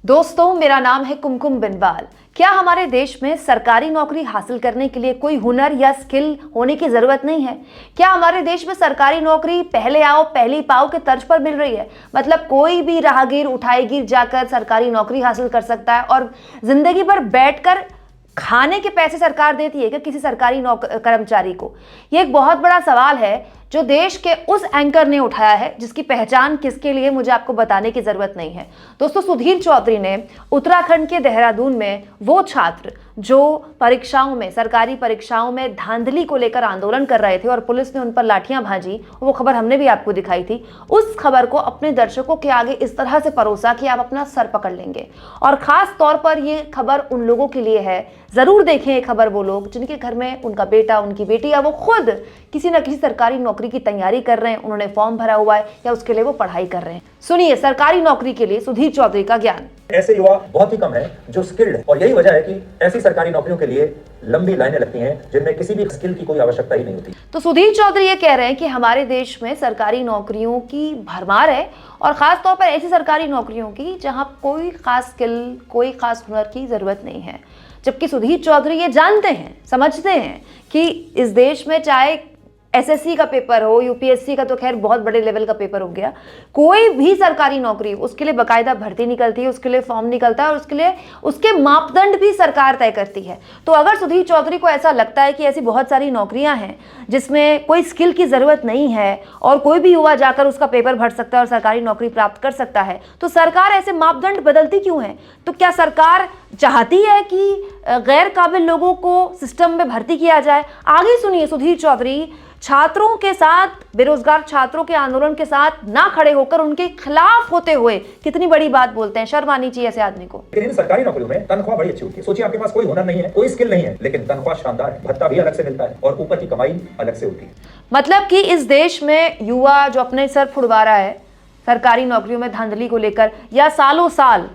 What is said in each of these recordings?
दोस्तों, मेरा नाम है कुमकुम बिनवाल। क्या हमारे देश में सरकारी नौकरी हासिल करने के लिए कोई हुनर या स्किल होने की जरूरत नहीं है? क्या हमारे देश में सरकारी नौकरी पहले आओ पहली पाओ के तर्ज पर मिल रही है? मतलब कोई भी राहगीर उठाईगीर जाकर सरकारी नौकरी हासिल कर सकता है और जिंदगी भर बैठकर खाने के पैसे सरकार देती है क्या किसी सरकारी कर्मचारी को? ये एक बहुत बड़ा सवाल है जो देश के उस एंकर ने उठाया है जिसकी पहचान किसके लिए मुझे आपको बताने की जरूरत नहीं है। दोस्तों, सुधीर चौधरी ने उत्तराखंड के देहरादून में वो छात्र जो परीक्षाओं में सरकारी परीक्षाओं में धांधली को लेकर आंदोलन कर रहे थे और पुलिस ने उन पर लाठियां भाजी, वो खबर हमने भी आपको दिखाई थी, उस खबर को अपने दर्शकों के आगे इस तरह से परोसा कि आप अपना सर पकड़ लेंगे। और खास तौर पर ये खबर उन लोगों के लिए है, जरूर देखें ये खबर वो लोग जिनके घर में उनका बेटा उनकी बेटी या वो खुद किसी न किसी सरकारी नौकरी की तैयारी कर रहे हैं, उन्होंने फॉर्म भरा हुआ है या उसके लिए वो पढ़ाई कर रहे हैं। सुनिए सरकारी नौकरी के लिए सुधीर चौधरी का ज्ञान। ऐसे युवा बहुत ही कम हैं जो स्किल्ड है और यही वजह है कि ऐसी सरकारी नौकरियों के लिए लंबी लाइनें लगती हैं जिनमें किसी भी स्किल की कोई आवश्यकता ही नहीं होती। तो सुधीर चौधरी ये कह रहे हैं कि हमारे देश में सरकारी नौकरियों की भरमार है और खास तौर पर ऐसी सरकारी नौकरियों की जहां कोई खास स्किल कोई खास हुनर की जरूरत नहीं है। जबकि सुधीर चौधरी ये जानते हैं, समझते हैं कि इस देश में चाहे एसएससी का पेपर हो, यूपीएससी का तो खैर बहुत बड़े लेवल का पेपर हो गया, कोई भी सरकारी नौकरी उसके लिए बकायदा भर्ती निकलती है, उसके लिए फॉर्म निकलता है और उसके लिए उसके मापदंड भी सरकार तय करती है। तो अगर सुधीर चौधरी को ऐसा लगता है कि ऐसी बहुत सारी नौकरियां हैं जिसमें कोई स्किल की ज़रूरत नहीं है और कोई भी युवा जाकर उसका पेपर भर सकता है और सरकारी नौकरी प्राप्त कर सकता है, तो सरकार ऐसे मापदंड बदलती क्यों है? तो क्या सरकार चाहती है कि गैर काबिल लोगों को सिस्टम में भर्ती किया जाए? आगे सुनिए सुधीर चौधरी छात्रों के साथ, बेरोजगार छात्रों के आंदोलन के साथ ना खड़े होकर उनके खिलाफ होते हुए कितनी बड़ी बात बोलते हैं। शर्म आनी चाहिए ऐसे आदमी को। लेकिन इन सरकारी नौकरियों में तनख्वाह बड़ी अच्छी होती है। सोचिए आपके पास कोई हुनर नहीं है, कोई स्किल नहीं है, लेकिन तनख्वाह शानदार है, भत्ता भी अलग से मिलता है और ऊपर की कमाई अलग से होती है। मतलब कि इस देश में युवा जो अपने सर फुड़वा रहा है सरकारी नौकरियों में धांधली को लेकर या सालों साल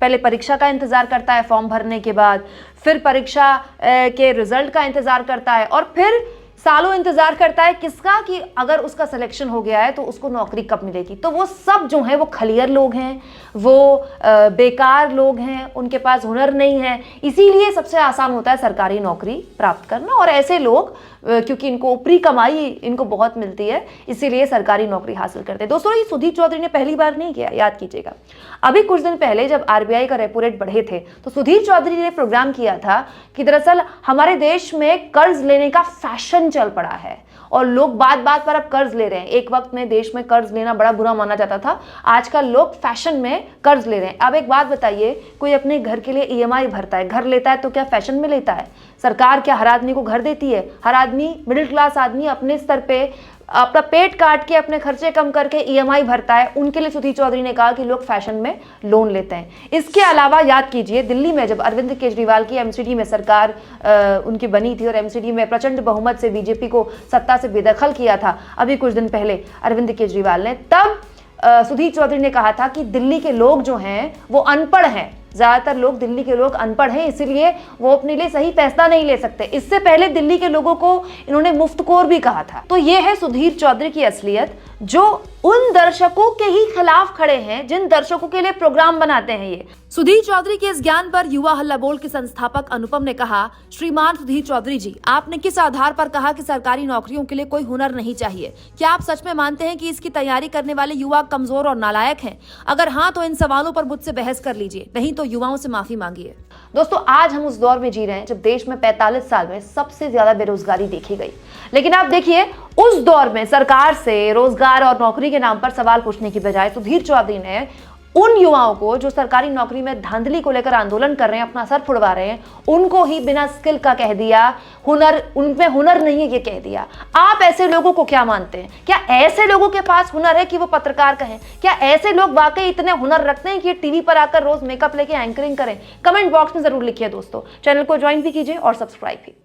पहले परीक्षा का इंतजार करता है फॉर्म भरने के बाद, फिर परीक्षा के रिजल्ट का इंतजार करता है और फिर सालों इंतजार करता है किसका, कि अगर उसका सिलेक्शन हो गया है तो उसको नौकरी कब मिलेगी। तो वो सब जो है वो खलियर लोग हैं, वो बेकार लोग हैं, उनके पास हुनर नहीं है, इसीलिए सबसे आसान होता है सरकारी नौकरी प्राप्त करना। और ऐसे लोग क्योंकि इनको ऊपरी कमाई इनको बहुत मिलती है, इसीलिए सरकारी नौकरी हासिल करते हैं। दोस्तों, ये सुधीर चौधरी ने पहली बार नहीं किया, याद कीजिएगा। अभी कुछ दिन पहले जब आरबीआई का रेपो रेट बढ़े थे तो सुधीर चौधरी ने प्रोग्राम किया था कि दरअसल हमारे देश में कर्ज लेने का फैशन चल पड़ा है और लोग बात बात पर अब कर्ज ले रहे हैं। एक वक्त में देश में कर्ज लेना बड़ा बुरा माना जाता था, आजकल लोग फैशन में कर्ज ले रहे हैं। अब एक बात बताइए, कोई अपने घर के लिए ईएमआई भरता है, घर लेता है तो क्या फैशन में लेता है? सरकार क्या हर आदमी को घर देती है? हर आदमी, मिडिल क्लास आदमी अपने स्तर पे अपना पेट काट के अपने खर्चे कम करके ईएमआई भरता है। उनके लिए सुधीर चौधरी ने कहा कि लोग फैशन में लोन लेते हैं। इसके अलावा याद कीजिए, दिल्ली में जब अरविंद केजरीवाल की एमसीडी में सरकार उनकी बनी थी और एमसीडी में प्रचंड बहुमत से बीजेपी को सत्ता से बेदखल किया था अभी कुछ दिन पहले अरविंद केजरीवाल ने, तब सुधीर चौधरी ने कहा था कि दिल्ली के लोग जो हैं वो अनपढ़ हैं, ज्यादातर लोग दिल्ली के लोग अनपढ़ हैं, इसीलिए वो अपने लिए सही फैसला नहीं ले सकते। इससे पहले दिल्ली के लोगों को इन्होंने मुफ्तखोर भी कहा था। तो ये है सुधीर चौधरी की असलियत, जो उन दर्शकों के ही खिलाफ खड़े हैं जिन दर्शकों के लिए प्रोग्राम बनाते हैं। ये सुधीर चौधरी के इस ज्ञान पर युवा हल्ला बोल के संस्थापक अनुपम ने कहा, श्रीमान सुधीर चौधरी जी, आपने किस आधार पर कहा कि सरकारी नौकरियों के लिए कोई हुनर नहीं चाहिए? क्या आप सच में मानते हैं कि इसकी तैयारी करने वाले युवा कमजोर और नालायक हैं? अगर हाँ तो इन सवालों पर मुझसे बहस कर लीजिए, नहीं तो युवाओं से माफी मांगिए। दोस्तों, आज हम उस दौर में जी रहे हैं जब देश में 45 साल में सबसे ज्यादा बेरोजगारी देखी गई, लेकिन आप देखिए उस दौर में सरकार से रोजगार और नौकरी के नाम पर सवाल पूछने की बजाय सुधीर चौधरी ने उन युवाओं को जो सरकारी नौकरी में धांधली को लेकर आंदोलन कर रहे हैं, अपना सर फुड़वा रहे हैं, उनको ही बिना स्किल का कह दिया, हुनर उनमें हुनर नहीं है ये कह दिया। आप ऐसे लोगों को क्या मानते हैं? क्या ऐसे लोगों के पास हुनर है कि वो पत्रकार कहें? क्या ऐसे लोग वाकई इतने हुनर रखते हैं कि टीवी पर आकर रोज मेकअप लेके एंकरिंग करें? कमेंट बॉक्स में जरूर लिखिए दोस्तों। चैनल को ज्वाइन भी कीजिए और सब्सक्राइब भी।